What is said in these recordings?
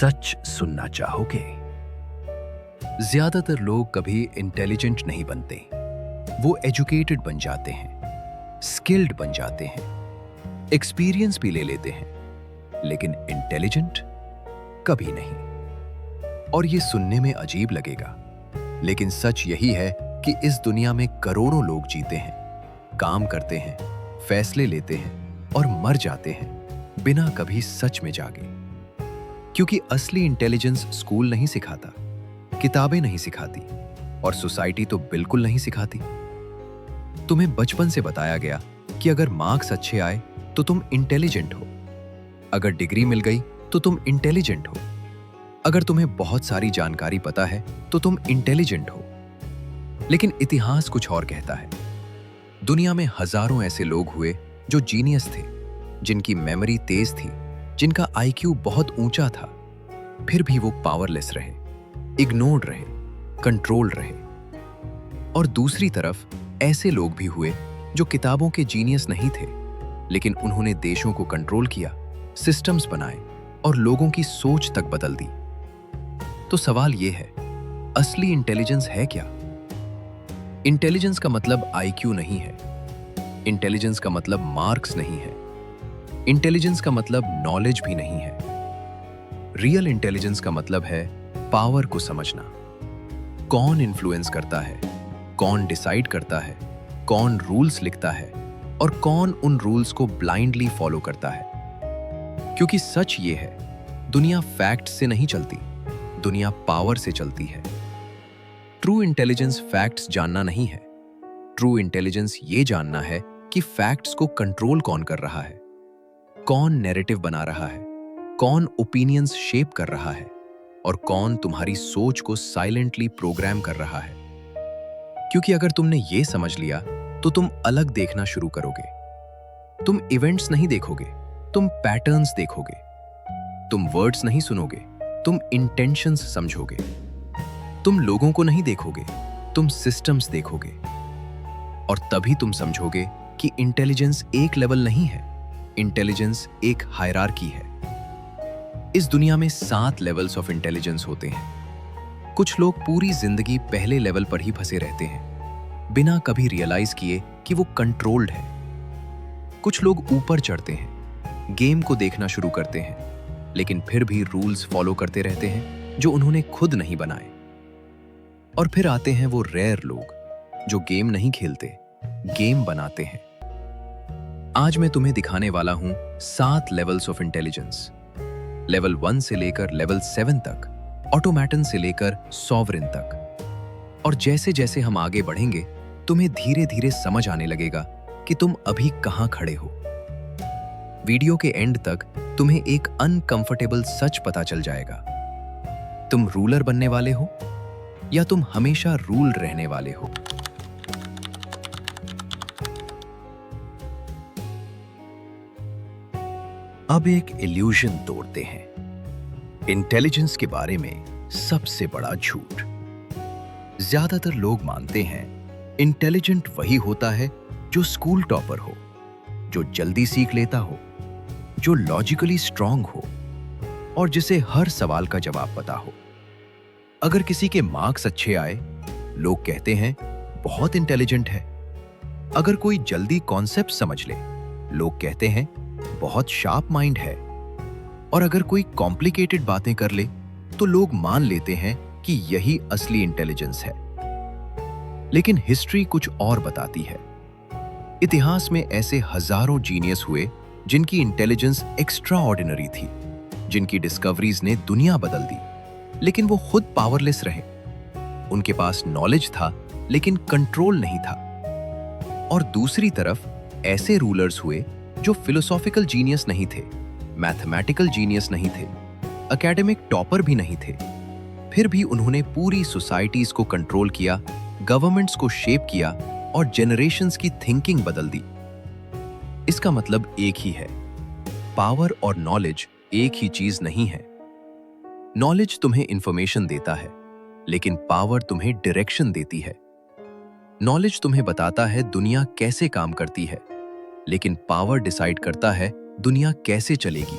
सच सुनना चाहोगे? ज्यादातर लोग कभी इंटेलिजेंट नहीं बनते। वो एजुकेटेड बन जाते हैं, स्किल्ड बन जाते हैं, एक्सपीरियंस भी ले लेते हैं, लेकिन इंटेलिजेंट कभी नहीं। और ये सुनने में अजीब लगेगा, लेकिन सच यही है कि इस दुनिया में करोड़ों लोग जीते हैं, काम करते हैं, फैसले लेते हैं और मर जाते हैं बिना कभी सच में जागे। क्योंकि असली इंटेलिजेंस स्कूल नहीं सिखाता, किताबें नहीं सिखाती और सोसाइटी तो बिल्कुल नहीं सिखाती। तुम्हें बचपन से बताया गया कि अगर मार्क्स अच्छे आए तो तुम इंटेलिजेंट हो, अगर डिग्री मिल गई तो तुम इंटेलिजेंट हो, अगर तुम्हें बहुत सारी जानकारी पता है तो तुम इंटेलिजेंट हो। लेकिन इतिहास कुछ और कहता है। दुनिया में हजारों ऐसे लोग हुए जो जीनियस थे, जिनकी मेमोरी तेज थी, जिनका आईक्यू बहुत ऊंचा था, फिर भी वो पावरलेस रहे, इग्नोर्ड रहे, कंट्रोल रहे। और दूसरी तरफ ऐसे लोग भी हुए जो किताबों के जीनियस नहीं थे, लेकिन उन्होंने देशों को कंट्रोल किया, सिस्टम्स बनाए और लोगों की सोच तक बदल दी। तो सवाल ये है, असली इंटेलिजेंस है क्या? इंटेलिजेंस का मतलब आईक्यू नहीं है, इंटेलिजेंस का मतलब मार्क्स नहीं है, इंटेलिजेंस का मतलब नॉलेज भी नहीं है। रियल इंटेलिजेंस का मतलब है पावर को समझना। कौन इन्फ्लुएंस करता है, कौन डिसाइड करता है, कौन रूल्स लिखता है और कौन उन रूल्स को ब्लाइंडली फॉलो करता है। क्योंकि सच ये है, दुनिया फैक्ट से नहीं चलती, दुनिया पावर से चलती है। ट्रू इंटेलिजेंस फैक्ट्स जानना नहीं है, ट्रू इंटेलिजेंस ये जानना है कि फैक्ट्स को कंट्रोल कौन कर रहा है, कौन नैरेटिव बना रहा है, कौन ओपिनियंस शेप कर रहा है और कौन तुम्हारी सोच को साइलेंटली प्रोग्राम कर रहा है। क्योंकि अगर तुमने ये समझ लिया तो तुम अलग देखना शुरू करोगे। तुम इवेंट्स नहीं देखोगे, तुम पैटर्न्स देखोगे। तुम वर्ड्स नहीं सुनोगे, तुम इंटेंशंस समझोगे। तुम लोगों को नहीं देखोगे, तुम सिस्टम्स देखोगे। और तभी तुम समझोगे कि इंटेलिजेंस एक लेवल नहीं है, इंटेलिजेंस एक हायरार्की है। इस दुनिया में 7 लेवल्स ऑफ इंटेलिजेंस होते हैं। कुछ लोग पूरी जिंदगी पहले लेवल पर ही फंसे रहते हैं, बिना कभी रियलाइज किए कि वो कंट्रोल्ड है। कुछ लोग ऊपर चढ़ते हैं, गेम को देखना शुरू करते हैं, लेकिन फिर भी रूल्स फॉलो करते रहते हैं जो उन्होंने खुद नहीं बनाए। और फिर आते हैं वो रेयर लोग जो गेम नहीं खेलते, गेम बनाते हैं। आज मैं तुम्हें दिखाने वाला हूं 7 लेवल्स ऑफ इंटेलिजेंस। लेवल 1 से लेकर लेवल 7 तक, ऑटोमेटन से लेकर सॉवरेन तक। और जैसे जैसे हम आगे बढ़ेंगे, तुम्हें धीरे धीरे समझ आने लगेगा कि तुम अभी कहां खड़े हो। वीडियो के एंड तक तुम्हें एक अनकंफर्टेबल सच पता चल जाएगा। तुम रूलर बनने वाले हो या तुम हमेशा रूल रहने वाले हो। अब एक इल्यूजन तोड़ते हैं, इंटेलिजेंस के बारे में सबसे बड़ा झूठ। ज्यादातर लोग मानते हैं इंटेलिजेंट वही होता है जो स्कूल टॉपर हो, जो जल्दी सीख लेता हो, जो लॉजिकली स्ट्रांग हो और जिसे हर सवाल का जवाब पता हो। अगर किसी के मार्क्स अच्छे आए, लोग कहते हैं बहुत इंटेलिजेंट है। अगर कोई जल्दी कॉन्सेप्ट समझ ले, लोग कहते हैं बहुत शार्प माइंड है। और अगर कोई कॉम्प्लिकेटेड बातें कर ले तो लोग मान लेते हैं कि यही असली इंटेलिजेंस है। लेकिन हिस्ट्री कुछ और बताती है। इतिहास में ऐसे हजारों जीनियस हुए जिनकी इंटेलिजेंस एक्स्ट्रा ऑर्डिनरी थी, जिनकी डिस्कवरीज ने दुनिया बदल दी, लेकिन वो खुद पावरलेस रहे। उनके पास नॉलेज था लेकिन कंट्रोल नहीं था। और दूसरी तरफ ऐसे रूलर्स हुए जो फिलोसॉफिकल जीनियस नहीं थे, मैथमेटिकल जीनियस नहीं थे, एकेडमिक टॉपर भी नहीं थे, फिर भी उन्होंने पूरी सोसाइटीज को कंट्रोल किया, गवर्नमेंट्स को शेप किया और जनरेशंस की थिंकिंग बदल दी। इसका मतलब एक ही है, पावर और नॉलेज एक ही चीज नहीं है। नॉलेज तुम्हें इंफॉर्मेशन देता है, लेकिन पावर तुम्हें डायरेक्शन देती है। नॉलेज तुम्हें बताता है दुनिया कैसे काम करती है, लेकिन पावर डिसाइड करता है दुनिया कैसे चलेगी।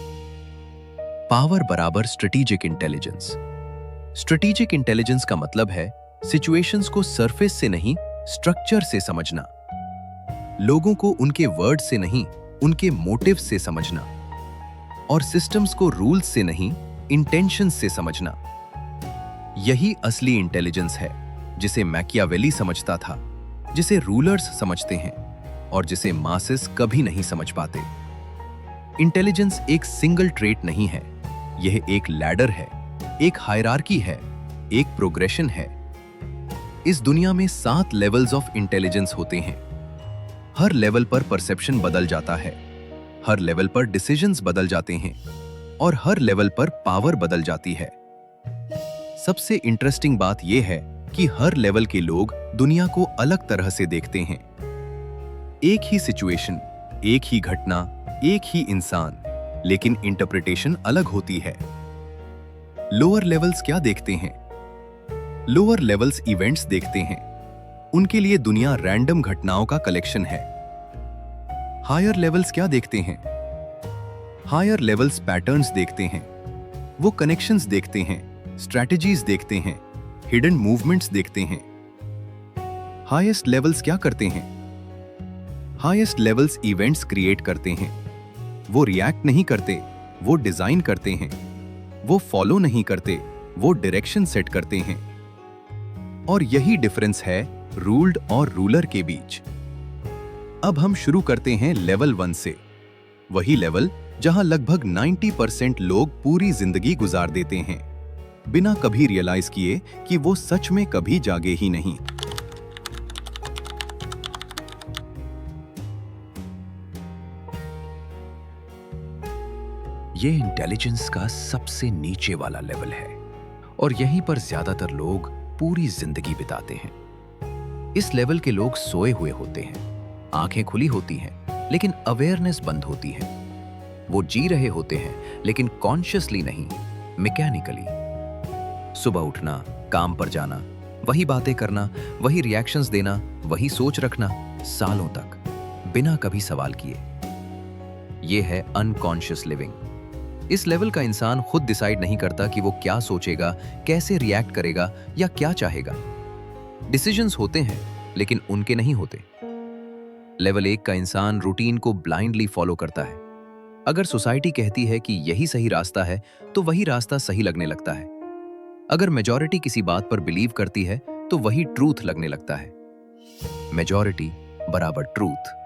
पावर बराबर स्ट्रेटेजिक इंटेलिजेंस। स्ट्रेटेजिक इंटेलिजेंस का मतलब है सिचुएशंस को सरफेस से नहीं, स्ट्रक्चर से समझना, लोगों को उनके वर्ड से नहीं, उनके मोटिव से समझना, और सिस्टम्स को रूल्स से नहीं, इंटेंशंस से समझना। यही असली इंटेलिजेंस है जिसे मैकियावेली समझता था, जिसे रूलर्स समझते हैं और जिसे मासेस कभी नहीं समझ पाते। इंटेलिजेंस एक सिंगल ट्रेट नहीं है, यह एक लैडर है, एक हायरार्की है, एक प्रोग्रेशन है। इस दुनिया में 7 लेवल्स ऑफ इंटेलिजेंस होते हैं। हर लेवल पर परसेप्शन बदल जाता है, हर लेवल पर डिसीजंस बदल जाते हैं और हर लेवल पर पावर बदल जाती है। सबसे इंटरेस्टिंग बात यह है कि हर लेवल के लोग दुनिया को अलग तरह से देखते हैं। एक ही सिचुएशन, एक ही घटना, एक ही इंसान, लेकिन इंटरप्रिटेशन अलग होती है। लोअर लेवल्स क्या देखते हैं? लोअर लेवल्स इवेंट्स देखते हैं। उनके लिए दुनिया रैंडम घटनाओं का कलेक्शन है। हायर लेवल्स क्या देखते हैं? हायर लेवल्स पैटर्न्स देखते हैं। वो कनेक्शंस देखते हैं, स्ट्रैटेजीज देखते हैं, हिडन मूवमेंट्स देखते हैं। हाईएस्ट लेवल्स क्या करते हैं? हाईएस्ट लेवल्स इवेंट्स क्रिएट करते हैं। वो रिएक्ट नहीं करते, वो डिजाइन करते हैं। वो फॉलो नहीं करते, वो डायरेक्शन सेट करते हैं। और यही डिफरेंस है रूल्ड और रूलर के बीच। अब हम शुरू करते हैं लेवल 1 से, वही लेवल जहां लगभग 90% लोग पूरी जिंदगी गुजार देते हैं बिना कभी रियलाइज किए कि वो सच में कभी जागे ही नहीं। ये इंटेलिजेंस का सबसे नीचे वाला लेवल है और यहीं पर ज्यादातर लोग पूरी जिंदगी बिताते हैं। इस लेवल के लोग सोए हुए होते हैं, आंखें खुली होती हैं, लेकिन अवेयरनेस बंद होती है। वो जी रहे होते हैं लेकिन कॉन्शियसली नहीं, मैकेनिकली। सुबह उठना, काम पर जाना, वही बातें करना, वही रिएक्शंस देना, वही सोच रखना, सालों तक बिना कभी सवाल किए। ये है अनकॉन्शियस लिविंग। इस लेवल का इंसान खुद डिसाइड नहीं करता कि वो क्या सोचेगा, कैसे रिएक्ट करेगा या क्या चाहेगा। डिसीजंस होते हैं लेकिन उनके नहीं होते। लेवल 1 का इंसान रूटीन को ब्लाइंडली फॉलो करता है। अगर सोसाइटी कहती है कि यही सही रास्ता है तो वही रास्ता सही लगने लगता है। अगर मेजॉरिटी किसी बात पर बिलीव करती है तो वही ट्रूथ लगने लगता है। मेजॉरिटी बराबर ट्रूथ।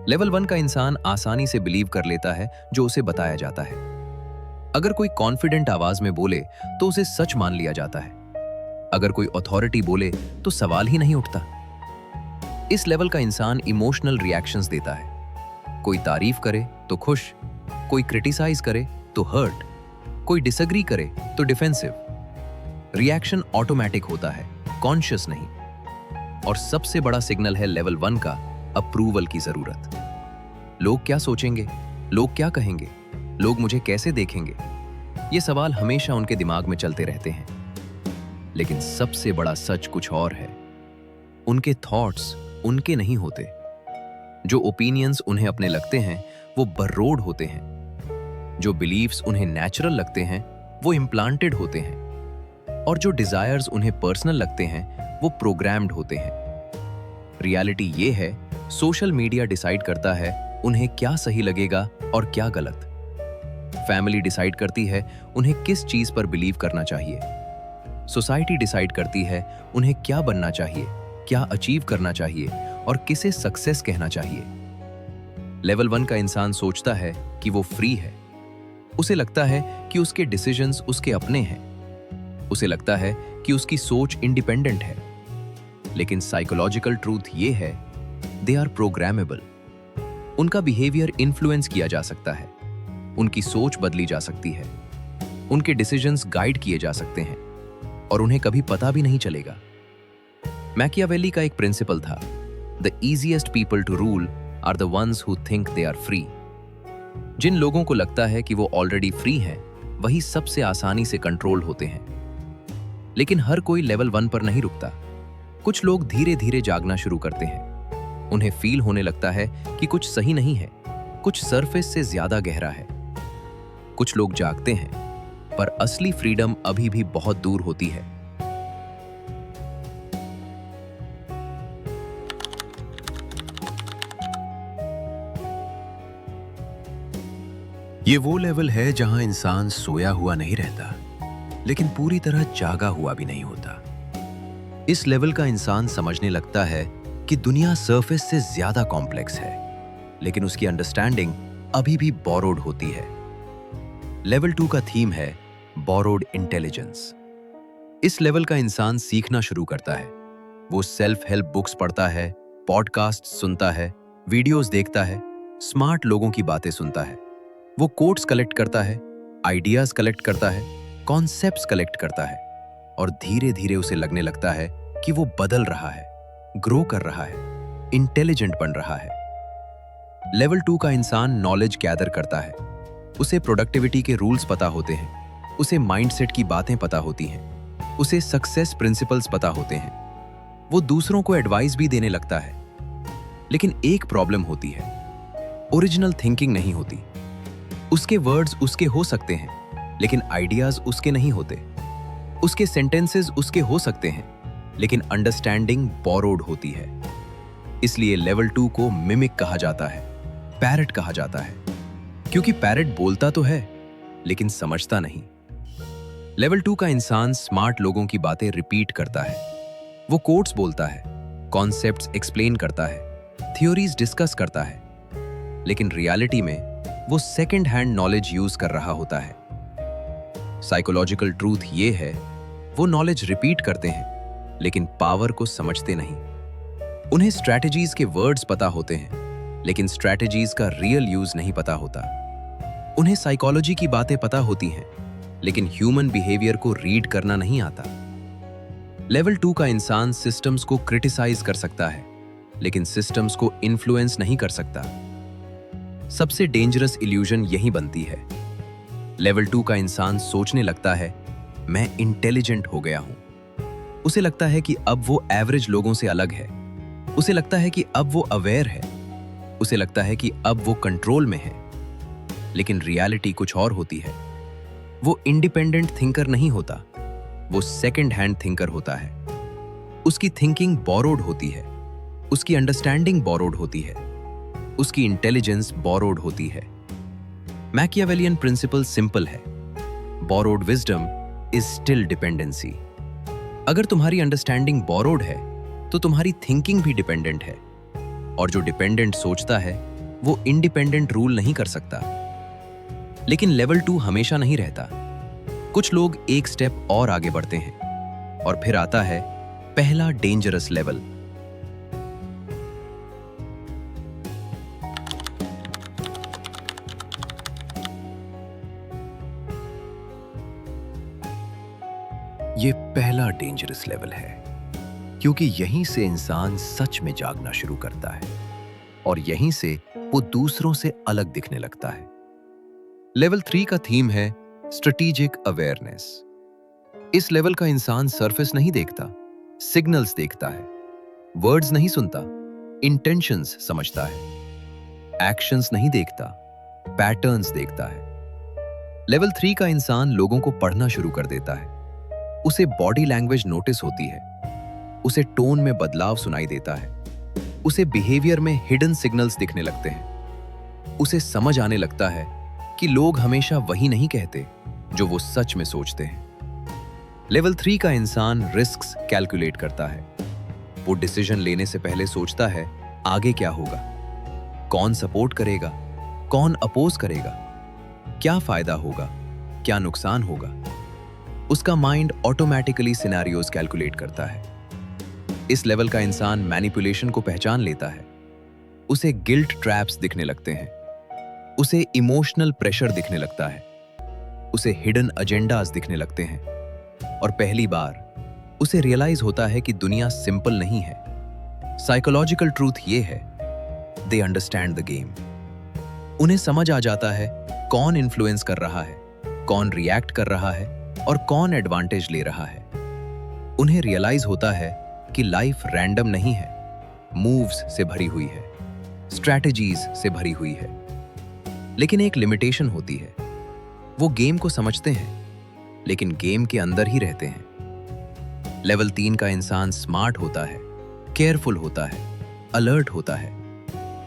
लेवल 1 का इंसान आसानी से बिलीव कर लेता है जो उसे बताया जाता है। अगर कोई कॉन्फिडेंट आवाज में बोले तो उसे सच मान लिया जाता है। अगर कोई अथॉरिटी बोले तो सवाल ही नहीं उठता। इस लेवल का इंसान इमोशनल रिएक्शंस देता है। कोई तारीफ करे तो खुश, कोई क्रिटिसाइज करे तो हर्ट, कोई डिसएग्री करे तो डिफेंसिव। रिएक्शन ऑटोमेटिक होता है, कॉन्शियस नहीं। और सबसे बड़ा सिग्नल है लेवल 1 का अप्रूवल की जरूरत। लोग क्या सोचेंगे, लोग क्या कहेंगे, लोग मुझे कैसे देखेंगे, ये सवाल हमेशा उनके दिमाग में चलते रहते हैं। लेकिन सबसे बड़ा सच कुछ और है। उनके थॉट्स उनके नहीं होते। जो ओपिनियंस उन्हें अपने लगते हैं वो बर्रोड होते हैं। जो बिलीव्स उन्हें नेचुरल लगते हैं वो इम्प्लांटेड होते हैं। और जो डिजायर्स उन्हें पर्सनल लगते हैं वो प्रोग्राम्ड होते हैं। रियलिटी ये है, सोशल मीडिया डिसाइड करता है उन्हें क्या सही लगेगा और क्या गलत। फैमिली डिसाइड करती है उन्हें किस चीज पर बिलीव करना चाहिए। सोसाइटी डिसाइड करती है उन्हें क्या बनना चाहिए, क्या अचीव करना चाहिए और किसे सक्सेस कहना चाहिए। लेवल 1 का इंसान सोचता है कि वो फ्री है। उसे लगता है कि उसके डिसीजंस उसके अपने हैं। उसे लगता है कि उसकी सोच इंडिपेंडेंट है। लेकिन साइकोलॉजिकल ट्रूथ ये है, दे आर प्रोग्रामेबल। उनका बिहेवियर इन्फ्लुएंस किया जा सकता है। उनकी सोच बदली जा सकती है। उनके डिसीजंस गाइड किए जा सकते हैं और उन्हें कभी पता भी नहीं चलेगा। मैकियावेली का एक प्रिंसिपल था, the easiest people to rule are the ones who think they are free. जिन लोगों को लगता है कि वो ऑलरेडी फ्री हैं, वही सबसे आसानी से कंट्रोल होते हैं। लेकिन हर कोई लेवल 1 पर नहीं रुकता। कुछ लोग धीरे धीरे जागना शुरू करते हैं। उन्हें फील होने लगता है कि कुछ सही नहीं है, कुछ सरफेस से ज्यादा गहरा है। कुछ लोग जागते हैं, पर असली फ्रीडम अभी भी बहुत दूर होती है। ये वो लेवल है जहां इंसान सोया हुआ नहीं रहता, लेकिन पूरी तरह जागा हुआ भी नहीं होता। इस लेवल का इंसान समझने लगता है कि दुनिया सरफेस से ज्यादा कॉम्प्लेक्स है, लेकिन उसकी अंडरस्टैंडिंग अभी भी बोरोड होती है। लेवल 2 का थीम है बोरोड इंटेलिजेंस। इस लेवल का इंसान सीखना शुरू करता है। वो सेल्फ हेल्प बुक्स पढ़ता है, पॉडकास्ट सुनता है, वीडियोस देखता है, स्मार्ट लोगों की बातें सुनता है। वो कोट्स कलेक्ट करता है, आइडियाज कलेक्ट करता है, कॉन्सेप्ट्स कलेक्ट करता है, और धीरे धीरे उसे लगने लगता है कि वो बदल रहा है, ग्रो कर रहा है, इंटेलिजेंट बन रहा है। लेवल 2 का इंसान नॉलेज गैदर करता है। उसे प्रोडक्टिविटी के रूल्स पता होते हैं, उसे माइंडसेट की बातें पता होती हैं, उसे सक्सेस प्रिंसिपल्स पता होते हैं। वो दूसरों को एडवाइस भी देने लगता है। लेकिन एक प्रॉब्लम होती है, ओरिजिनल थिंकिंग नहीं होती। उसके वर्ड्स उसके हो सकते हैं, लेकिन आइडियाज उसके नहीं होते। उसके सेंटेंसेस उसके हो सकते हैं, लेकिन अंडरस्टैंडिंग बोरोड होती है। इसलिए लेवल 2 को मिमिक कहा जाता है, पैरट कहा जाता है, क्योंकि पैरट बोलता तो है, लेकिन समझता नहीं। लेवल 2 का इंसान स्मार्ट लोगों की बातें रिपीट करता है। वो कोट्स बोलता है, कॉन्सेप्ट्स एक्सप्लेन करता है, थ्योरीज डिस्कस करता है, लेकिन रियलिटी में वो सेकंड हैंड नॉलेज यूज कर रहा होता है। साइकोलॉजिकल ट्रूथ ये है, वो नॉलेज रिपीट करते हैं, लेकिन पावर को समझते नहीं। उन्हें स्ट्रैटेजीज के वर्ड्स पता होते हैं, लेकिन स्ट्रैटेजीज का रियल यूज नहीं पता होता। उन्हें साइकोलॉजी की बातें पता होती हैं, लेकिन ह्यूमन बिहेवियर को रीड करना नहीं आता। लेवल 2 का इंसान सिस्टम्स को क्रिटिसाइज कर सकता है, लेकिन सिस्टम्स को इन्फ्लुएंस नहीं कर सकता। सबसे डेंजरस इल्यूजन यही बनती है। लेवल 2 का इंसान सोचने लगता है, मैं इंटेलिजेंट हो गया हूं। उसे लगता है कि अब वो एवरेज लोगों से अलग है। उसे लगता है कि अब वो अवेयर है। उसे लगता है कि अब वो कंट्रोल में है। लेकिन रियलिटी कुछ और होती है। वो इंडिपेंडेंट थिंकर नहीं होता, वो सेकंड हैंड थिंकर होता है। उसकी थिंकिंग बोरोड होती है, उसकी अंडरस्टैंडिंग बोरोड होती है, उसकी इंटेलिजेंस बोरोड होती है। मैकियावेलियन प्रिंसिपल सिंपल है, borrowed wisdom is still dependency. अगर तुम्हारी अंडरस्टैंडिंग बोरोड है, तो तुम्हारी थिंकिंग भी डिपेंडेंट है, और जो डिपेंडेंट सोचता है वो इंडिपेंडेंट रूल नहीं कर सकता। लेकिन लेवल 2 हमेशा नहीं रहता। कुछ लोग एक स्टेप और आगे बढ़ते हैं, और फिर आता है पहला डेंजरस लेवल। ये पहला डेंजरस लेवल है, क्योंकि यहीं से इंसान सच में जागना शुरू करता है, और यहीं से वो दूसरों से अलग दिखने लगता है। लेवल 3 का थीम है स्ट्रेटेजिक अवेयरनेस। इस लेवल का इंसान सरफेस नहीं देखता, सिग्नल्स देखता है। वर्ड्स नहीं सुनता, इंटेंशंस समझता है। एक्शंस नहीं देखता, पैटर्न्स देखता है। लेवल 3 का इंसान लोगों को पढ़ना शुरू कर देता है। उसे बॉडी लैंग्वेज नोटिस होती है, उसे टोन में बदलाव सुनाई देता है, उसे बिहेवियर में हिडन सिग्नल्स दिखने लगते हैं। उसे समझ आने लगता है कि लोग हमेशा वही नहीं कहते जो वो सच में सोचते हैं। लेवल 3 का इंसान रिस्क्स कैलकुलेट करता है। वो डिसीजन लेने से पहले सोचता है आगे क्या होगा, कौन सपोर्ट करेगा, कौन अपोज करेगा, क्या फायदा होगा, क्या नुकसान होगा। उसका माइंड ऑटोमेटिकली सिनेरियोज कैलकुलेट करता है। इस लेवल का इंसान मैनिपुलेशन को पहचान लेता है। उसे गिल्ट ट्रैप्स दिखने लगते हैं, उसे इमोशनल प्रेशर दिखने लगता है, उसे हिडन एजेंडाज दिखने लगते हैं, और पहली बार उसे रियलाइज होता है कि दुनिया सिंपल नहीं है। साइकोलॉजिकल ट्रूथ ये है, दे अंडरस्टैंड द गेम। उन्हें समझ आ जाता है कौन इन्फ्लुएंस कर रहा है, कौन रिएक्ट कर रहा है, और कौन एडवांटेज ले रहा है। उन्हें रियलाइज होता है कि लाइफ रैंडम नहीं है, मूव्स से भरी हुई है, स्ट्रैटेजीज से भरी हुई है। लेकिन एक लिमिटेशन होती है, वो गेम को समझते हैं लेकिन गेम के अंदर ही रहते हैं। लेवल 3 का इंसान स्मार्ट होता है, केयरफुल होता है, अलर्ट होता है,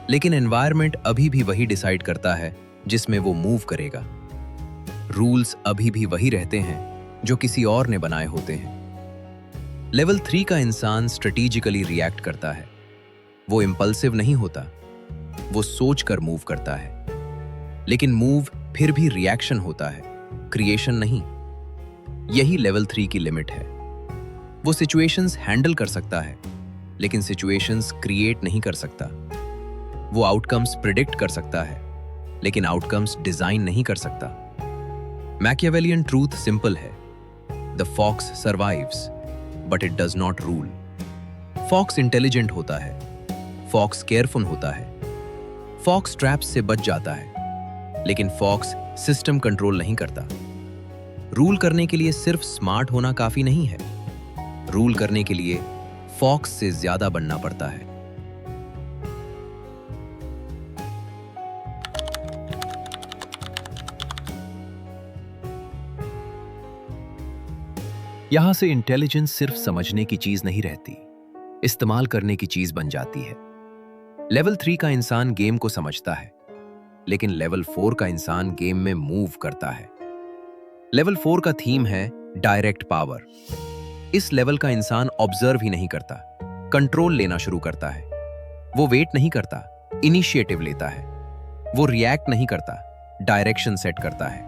लेकिन एनवायरनमेंट अभी भी वही डिसाइड करता है जिसमें वो मूव करेगा। रूल्स अभी भी वही रहते हैं जो किसी और ने बनाए होते हैं। लेवल 3 का इंसान स्ट्रेटेजिकली रिएक्ट करता है। वो इंपल्सिव नहीं होता, वो सोचकर मूव करता है, लेकिन मूव फिर भी रिएक्शन होता है, क्रिएशन नहीं। यही लेवल 3 की लिमिट है। वो सिचुएशंस हैंडल कर सकता है, लेकिन सिचुएशंस क्रिएट नहीं कर सकता। वो आउटकम्स प्रिडिक्ट कर सकता है, लेकिन आउटकम्स डिजाइन नहीं कर सकता। मैकियावेलियन ट्रूथ सिंपल है, the fox survives but it does not rule. Fox intelligent होता है, फॉक्स केयरफुल होता है, फॉक्स ट्रैप्स से बच जाता है, लेकिन फॉक्स सिस्टम कंट्रोल नहीं करता। रूल करने के लिए सिर्फ स्मार्ट होना काफी नहीं है, रूल करने के लिए फॉक्स से ज्यादा बनना पड़ता है। यहां से इंटेलिजेंस सिर्फ समझने की चीज नहीं रहती, इस्तेमाल करने की चीज बन जाती है। लेवल 3 का इंसान गेम को समझता है, लेकिन लेवल 4 का इंसान गेम में मूव करता है। लेवल 4 का थीम है डायरेक्ट पावर। इस लेवल का इंसान ऑब्जर्व ही नहीं करता, कंट्रोल लेना शुरू करता है। वो वेट नहीं करता, इनिशिएटिव लेता है। वो रिएक्ट नहीं करता, डायरेक्शन सेट करता है।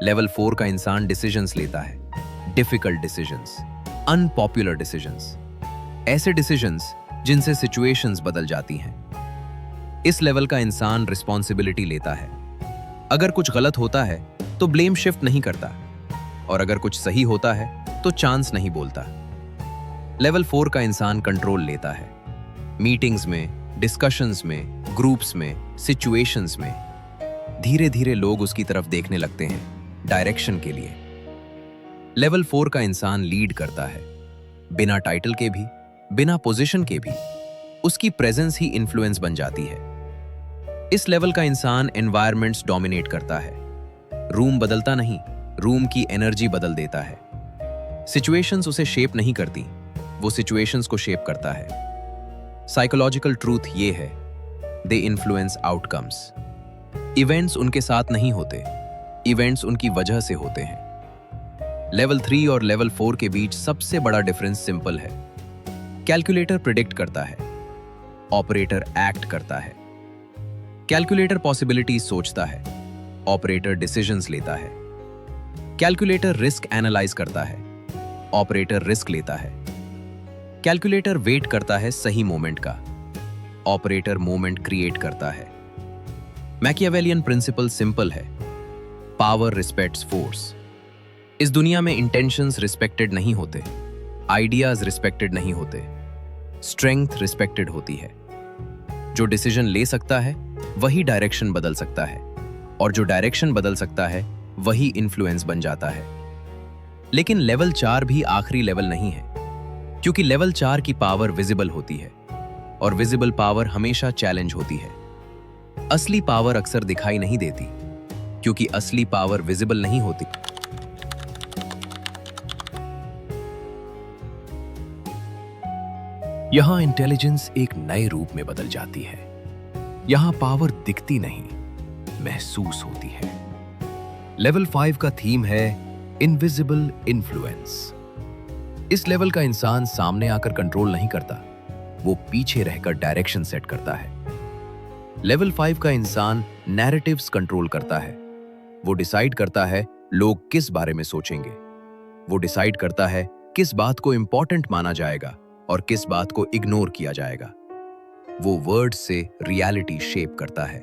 लेवल 4 का इंसान डिसीजंस लेता है, डिफिकल्ट डिसीजंस, अनपॉपुलर डिसीजंस, ऐसे डिसीजंस जिनसे सिचुएशंस बदल जाती हैं। इस लेवल का इंसान रिस्पॉन्सिबिलिटी लेता है। अगर कुछ गलत होता है तो ब्लेम शिफ्ट नहीं करता, और अगर कुछ सही होता है तो चांस नहीं बोलता। लेवल 4 का इंसान कंट्रोल लेता है। मीटिंग्स में, डिस्कशंस में, ग्रुप्स में, सिचुएशंस में धीरे धीरे लोग उसकी तरफ देखने लगते हैं, डायरेक्शन के लिए। लेवल 4 का इंसान लीड करता है, बिना टाइटल के भी, बिना पोजीशन के भी। उसकी प्रेजेंस ही इन्फ्लुएंस बन जाती है। इस लेवल का इंसान एनवायरनमेंट्स डोमिनेट करता है। रूम बदलता नहीं, रूम की एनर्जी बदल देता है। सिचुएशंस उसे शेप नहीं करती, वो सिचुएशंस को शेप करता है। साइकोलॉजिकल ट्रूथ ये है, दे इन्फ्लुएंस आउटकम्स। इवेंट्स उनके साथ नहीं होते, इवेंट्स उनकी वजह से होते हैं। लेवल 3 और लेवल 4 के बीच सबसे बड़ा डिफरेंस सिंपल है। कैलकुलेटर प्रिडिक्ट करता है, ऑपरेटर एक्ट करता है। कैलकुलेटर पॉसिबिलिटीज सोचता है, ऑपरेटर डिसीजंस लेता है। कैलकुलेटर रिस्क एनालाइज करता है, ऑपरेटर रिस्क लेता है। कैलकुलेटर वेट करता है सही मोमेंट का, ऑपरेटर मोमेंट क्रिएट करता है। मैकियावेलियन प्रिंसिपल सिंपल है, पावर रिस्पेक्ट्स फोर्स। इस दुनिया में इंटेंशंस रिस्पेक्टेड नहीं होते, आइडियाज रिस्पेक्टेड नहीं होते, स्ट्रेंथ रिस्पेक्टेड होती है। जो डिसीजन ले सकता है वही डायरेक्शन बदल सकता है, और जो डायरेक्शन बदल सकता है वही इन्फ्लुएंस बन जाता है। लेकिन लेवल 4 भी आखिरी लेवल नहीं है, क्योंकि लेवल 4 की पावर विजिबल होती है, और विजिबल पावर हमेशा चैलेंज होती है। असली पावर अक्सर दिखाई नहीं देती, क्योंकि असली पावर विजिबल नहीं होती। यहां इंटेलिजेंस एक नए रूप में बदल जाती है। यहां पावर दिखती नहीं, महसूस होती है। लेवल 5 का थीम है इनविजिबल इन्फ्लुएंस। इस लेवल का इंसान सामने आकर कंट्रोल नहीं करता, वो पीछे रहकर डायरेक्शन सेट करता है। लेवल 5 का इंसान नैरेटिव्स कंट्रोल करता है। वो डिसाइड करता है लोग किस बारे में सोचेंगे। वो डिसाइड करता है किस बात को इंपॉर्टेंट माना जाएगा और किस बात को इग्नोर किया जाएगा। वो वर्ड से रियलिटी शेप करता है।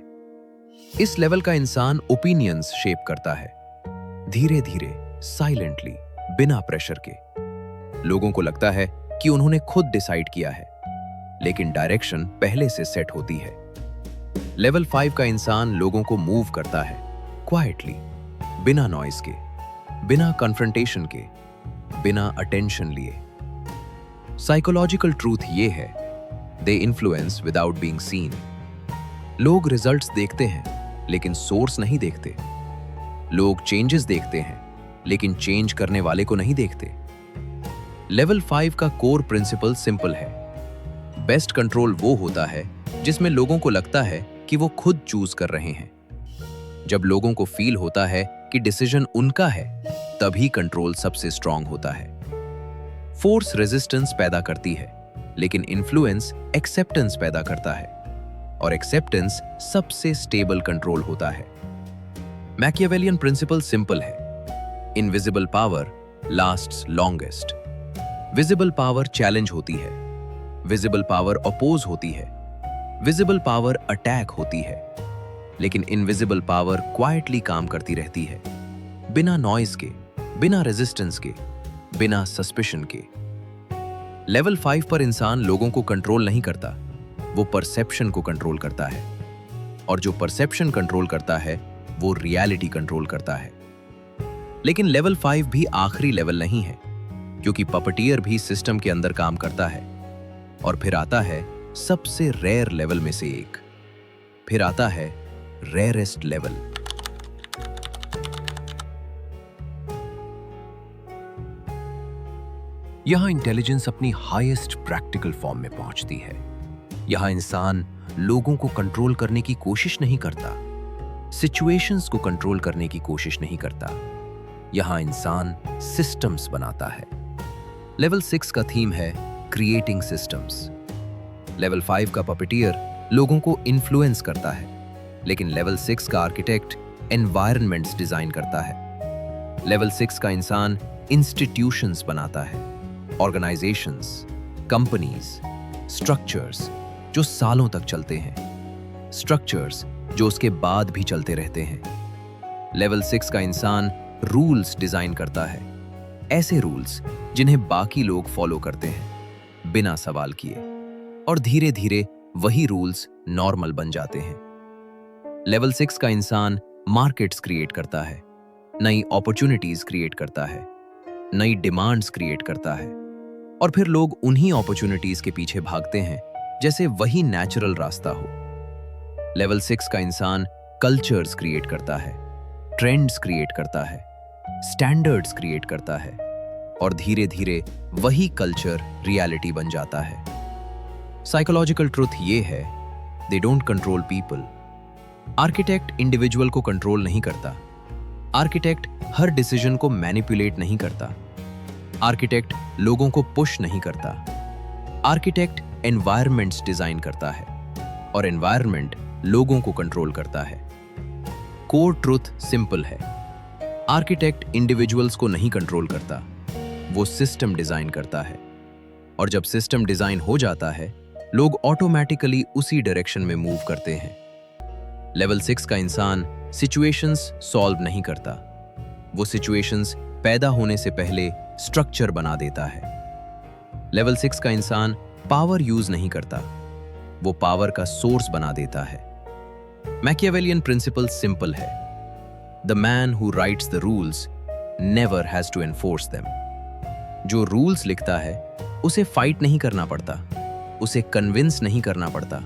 इस लेवल का इंसान ओपिनियंस शेप करता है, धीरे धीरे, साइलेंटली, बिना प्रेशर के। लोगों को लगता है कि उन्होंने खुद डिसाइड किया है, लेकिन डायरेक्शन पहले से सेट होती है। लेवल 5 का इंसान लोगों को मूव करता है, क्वाइटली, बिना नॉइज के, बिना कन्फ्रंटेशन के, बिना अटेंशन लिए। साइकोलॉजिकल ट्रूथ ये है, they influence without being seen. लोग रिजल्ट्स देखते हैं, लेकिन सोर्स नहीं देखते। लोग चेंजेस देखते हैं लेकिन चेंज करने वाले को नहीं देखते। लेवल 5 का कोर प्रिंसिपल सिंपल है। बेस्ट कंट्रोल वो होता है जिसमें लोगों को लगता है कि वो खुद चूज कर रहे हैं। जब लोगों को फील होता है कि डिसीजन उनका है, तभी कंट्रोल सबसे स्ट्रांग होता है। फोर्स रेजिस्टेंस पैदा करती है, लेकिन इन्फ्लुएंस एक्सेप्टेंस पैदा करता है, और एक्सेप्टेंस सबसे स्टेबल कंट्रोल होता है। मैकियावेलियन प्रिंसिपल सिंपल है। Invisible power lasts longest. Visible power challenge होती है, विजिबल पावर अपोज होती है, विजिबल पावर अटैक होती है, लेकिन इनविजिबल पावर क्वाइटली काम करती रहती है, बिना नॉइज के, बिना रेजिस्टेंस के, बिना सस्पिशन के। लेवल 5 पर इंसान लोगों को कंट्रोल नहीं करता, वो परसेप्शन को कंट्रोल करता है, और जो परसेप्शन कंट्रोल करता है वो रियलिटी कंट्रोल करता है। लेकिन लेवल 5 भी आखिरी लेवल नहीं है, क्योंकि पपटियर भी सिस्टम के अंदर काम करता है। और फिर आता है सबसे रेयर लेवल में से एक, फिर आता है रेयरेस्ट लेवल। यहां इंटेलिजेंस अपनी हाईएस्ट प्रैक्टिकल फॉर्म में पहुंचती है। यहां इंसान लोगों को कंट्रोल करने की कोशिश नहीं करता, सिचुएशंस को कंट्रोल करने की कोशिश नहीं करता। यहां इंसान सिस्टम्स बनाता है। लेवल 6 का थीम है क्रिएटिंग सिस्टम्स। लेवल 5 का पपेटियर लोगों को इन्फ्लुएंस करता है, लेकिन लेवल 6 का आर्किटेक्ट एनवायरनमेंट्स डिजाइन करता है। लेवल 6 का इंसान इंस्टीट्यूशंस बनाता है, ऑर्गेनाइजेशंस, कंपनीज, स्ट्रक्चर्स जो सालों तक चलते हैं, स्ट्रक्चर्स जो उसके बाद भी चलते रहते हैं। लेवल 6 का इंसान रूल्स डिजाइन करता है, ऐसे रूल्स जिन्हें बाकी लोग फॉलो करते हैं बिना सवाल किए, और धीरे धीरे वही रूल्स नॉर्मल बन जाते हैं। लेवल 6 का इंसान मार्केट्स क्रिएट करता है, नई अपॉर्चुनिटीज क्रिएट करता है, नई डिमांड्स क्रिएट करता है, और फिर लोग उन्हीं अपॉर्चुनिटीज के पीछे भागते हैं जैसे वही नेचुरल रास्ता हो। लेवल 6 का इंसान कल्चर्स क्रिएट करता है, ट्रेंड्स क्रिएट करता है, स्टैंडर्ड्स क्रिएट करता है, और धीरे धीरे वही कल्चर रियलिटी बन जाता है। साइकोलॉजिकल ट्रुथ ये है, they don't control people. Architect individual को कंट्रोल नहीं करता, आर्किटेक्ट हर डिसीजन को मैनिपुलेट नहीं करता, आर्किटेक्ट लोगों को पुश नहीं करता, आर्किटेक्ट एनवायरनमेंट्स डिजाइन करता है, और एनवायरनमेंट लोगों को कंट्रोल करता है। कोर ट्रुथ सिंपल है, आर्किटेक्ट इंडिविजुअल्स को नहीं कंट्रोल करता, वो सिस्टम डिजाइन करता है, और जब सिस्टम डिजाइन हो जाता है लोग ऑटोमेटिकली उसी डायरेक्शन में मूव करते हैं। लेवल 6 का इंसान सिचुएशंस सॉल्व नहीं करता, वो सिचुएशंस पैदा होने से पहले स्ट्रक्चर बना देता है। लेवल 6 का इंसान पावर यूज नहीं करता, वो पावर का सोर्स बना देता है। मैकियावेलियन प्रिंसिपल सिंपल है, the man who writes the rules never has to enforce them. जो रूल्स लिखता है उसे फाइट नहीं करना पड़ता, उसे कन्विंस नहीं करना पड़ता,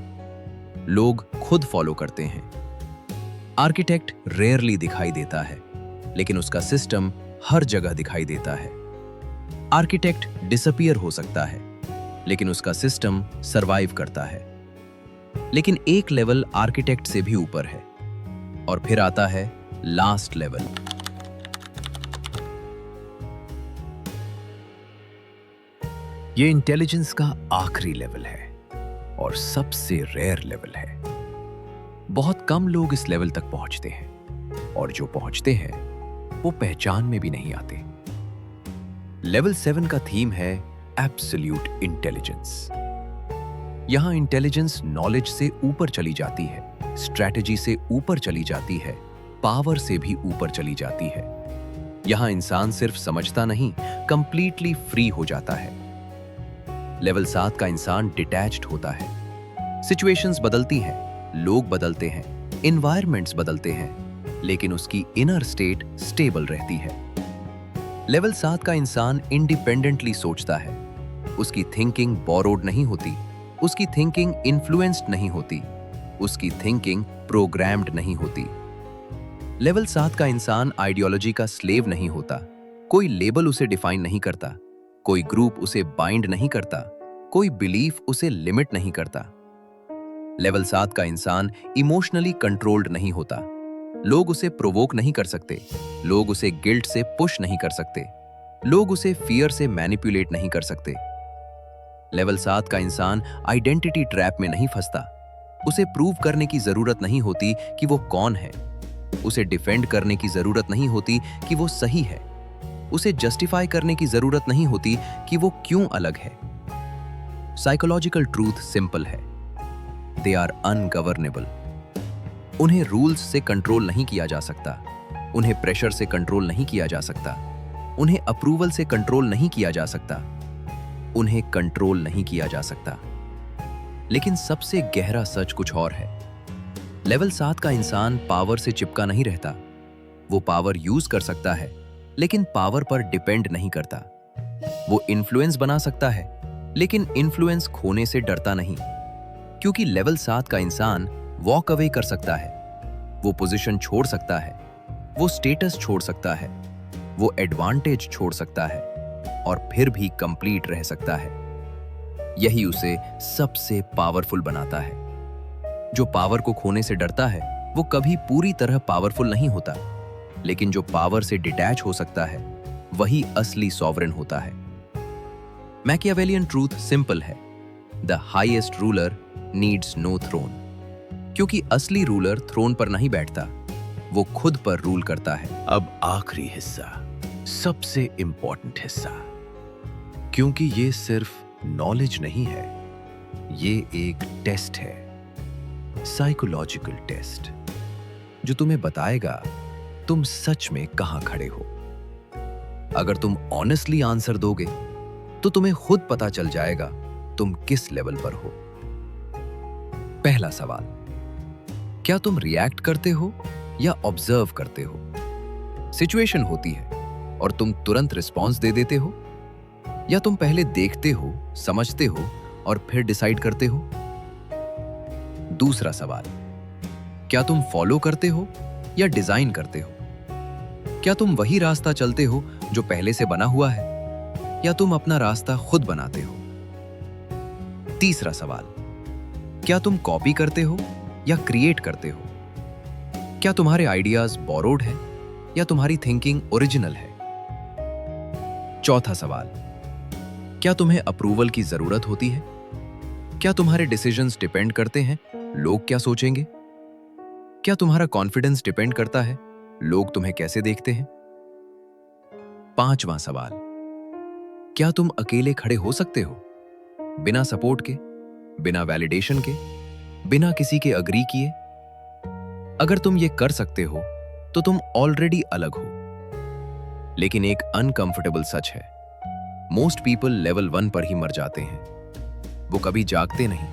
लोग खुद फॉलो करते हैं। आर्किटेक्ट रेयरली दिखाई देता है, लेकिन उसका सिस्टम हर जगह दिखाई देता है। आर्किटेक्ट डिसअपीयर हो सकता है, लेकिन उसका सिस्टम सरवाइव करता है। लेकिन एक लेवल आर्किटेक्ट से भी ऊपर है, और फिर आता है लास्ट लेवल। ये इंटेलिजेंस का आखिरी लेवल है और सबसे रेयर लेवल है। बहुत कम लोग इस लेवल तक पहुंचते हैं, और जो पहुंचते हैं वो पहचान में भी नहीं आते। लेवल 7 का थीम है एब्सोल्यूट इंटेलिजेंस। यहां इंटेलिजेंस नॉलेज से ऊपर चली जाती है, स्ट्रैटेजी से ऊपर चली जाती है, पावर से भी ऊपर चली जाती है। यहां इंसान सिर्फ समझता नहीं, कंप्लीटली फ्री हो जाता है। लेवल 7 का इंसान डिटैच्ड होता है। सिचुएशंस बदलती हैं, लोग बदलते हैं, एनवायरनमेंट्स बदलते हैं, लेकिन उसकी इनर स्टेट स्टेबल रहती है। लेवल 7 का इंसान इंडिपेंडेंटली सोचता है। उसकी थिंकिंग बोरोड नहीं होती, उसकी थिंकिंग इन्फ्लुएंस्ड नहीं होती, उसकी थिंकिंग प्रोग्राम्ड नहीं होती। लेवल 7 का इंसान आइडियोलॉजी का स्लेव नहीं होता। कोई लेबल उसे डिफाइन नहीं करता, कोई ग्रुप उसे बाइंड नहीं करता, कोई बिलीफ उसे लिमिट नहीं करता। लेवल 7 का इंसान इमोशनली कंट्रोल्ड नहीं होता। लोग उसे प्रोवोक नहीं कर सकते, लोग उसे गिल्ट से पुश नहीं कर सकते, लोग उसे फियर से मैनिपुलेट नहीं कर सकते। लेवल 7 का इंसान आइडेंटिटी ट्रैप में नहीं फंसता। उसे प्रूव करने की जरूरत नहीं होती कि वो कौन है। उसे डिफेंड करने की जरूरत नहीं होती कि वो सही है। उसे जस्टिफाई करने की जरूरत नहीं होती कि वो क्यों अलग है। साइकोलॉजिकल ट्रूथ सिंपल है, दे आर अनगवर्नेबल। उन्हें रूल्स से कंट्रोल नहीं किया जा सकता, उन्हें प्रेशर से कंट्रोल नहीं किया जा सकता, उन्हें अप्रूवल से कंट्रोल नहीं किया जा सकता, उन्हें कंट्रोल नहीं किया जा सकता। लेकिन सबसे गहरा सच कुछ और है। लेवल 7 का इंसान पावर से चिपका नहीं रहता। वो पावर यूज कर सकता है, लेकिन पावर पर डिपेंड नहीं करता। वो इन्फ्लुएंस बना सकता है, लेकिन इन्फ्लुएंस खोने से डरता नहीं। क्योंकि लेवल 7 का इंसान वॉक अवे कर सकता है, वो पोजीशन छोड़ सकता है, वो स्टेटस छोड़ सकता है, वो एडवांटेज छोड़ सकता है और फिर भी कंप्लीट रह सकता है। यही उसे सबसे पावरफुल बनाता है। जो पावर को खोने से डरता है वो कभी पूरी तरह पावरफुल नहीं होता, लेकिन जो पावर से डिटैच हो सकता है वही असली सॉवरेन होता है। मैकियावेलियन ट्रूथ सिंपल है, the highest ruler needs no throne. क्योंकि असली रूलर थ्रोन पर नहीं बैठता, वो खुद पर रूल करता है। अब आखिरी हिस्सा, सबसे इंपॉर्टेंट हिस्सा, क्योंकि ये सिर्फ नॉलेज नहीं है, ये एक टेस्ट है, साइकोलॉजिकल टेस्ट, जो तुम्हें बताएगा तुम सच में कहां खड़े हो। अगर तुम ऑनेस्टली आंसर दोगे तो तुम्हें खुद पता चल जाएगा तुम किस लेवल पर हो। पहला सवाल, क्या तुम रिएक्ट करते हो या ऑब्जर्व करते हो? सिचुएशन होती है और तुम तुरंत रिस्पॉन्स दे देते हो, या तुम पहले देखते हो, समझते हो और फिर डिसाइड करते हो? दूसरा सवाल, क्या तुम फॉलो करते हो या डिजाइन करते हो? क्या तुम वही रास्ता चलते हो जो पहले से बना हुआ है, या तुम अपना रास्ता खुद बनाते हो? तीसरा सवाल, क्या तुम कॉपी करते हो या क्रिएट करते हो? क्या तुम्हारे आइडियाज बोरोड है या तुम्हारी थिंकिंग ओरिजिनल है? चौथा सवाल, क्या तुम्हें अप्रूवल की जरूरत होती है? क्या तुम्हारे डिसीजंस डिपेंड करते हैं लोग क्या सोचेंगे? क्या तुम्हारा कॉन्फिडेंस डिपेंड करता है लोग तुम्हें कैसे देखते हैं? पांचवां सवाल, क्या तुम अकेले खड़े हो सकते हो, बिना सपोर्ट के, बिना वैलिडेशन के, बिना किसी के अग्री किए? अगर तुम ये कर सकते हो तो तुम ऑलरेडी अलग हो। लेकिन एक अनकंफर्टेबल सच है, मोस्ट पीपल लेवल 1 पर ही मर जाते हैं। वो कभी जागते नहीं,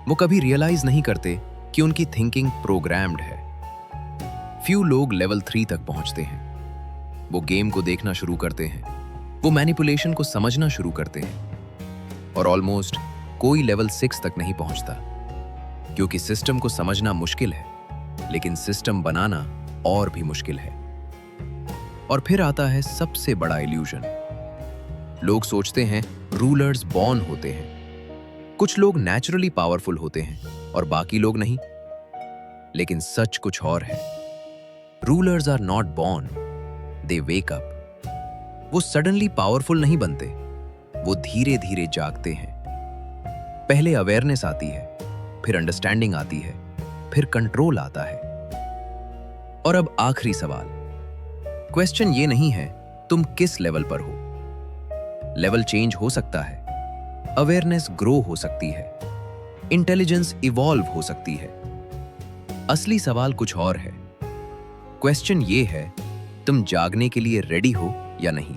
वो कभी रियलाइज नहीं करते कि उनकी थिंकिंग प्रोग्राम्ड है। फ्यू लोग लेवल 3 तक पहुंचते हैं। वो गेम को देखना शुरू करते हैं, वो मैनिपुलेशन को समझना शुरू करते हैं, और ऑलमोस्ट कोई लेवल 6 तक नहीं पहुंचता, क्योंकि सिस्टम को समझना मुश्किल है, लेकिन सिस्टम बनाना और भी मुश्किल है। और फिर आता है सबसे बड़ा इल्यूजन। लोग सोचते हैं रूलर्स बॉर्न होते हैं। कुछ लोग नेचुरली पावरफुल होते हैं और बाकी लोग नहीं। लेकिन सच कुछ और है। Rulers are not born, they wake up. वो सडनली पावरफुल नहीं बनते, वो धीरे धीरे जागते हैं। पहले अवेयरनेस आती है, फिर अंडरस्टैंडिंग आती है, फिर कंट्रोल आता है। और अब आखिरी सवाल, क्वेश्चन ये नहीं है तुम किस लेवल पर हो। लेवल चेंज हो सकता है, अवेयरनेस ग्रो हो सकती है, इंटेलिजेंस इवॉल्व हो सकती है। असली सवाल कुछ और है। क्वेश्चन ये है, तुम जागने के लिए रेडी हो या नहीं।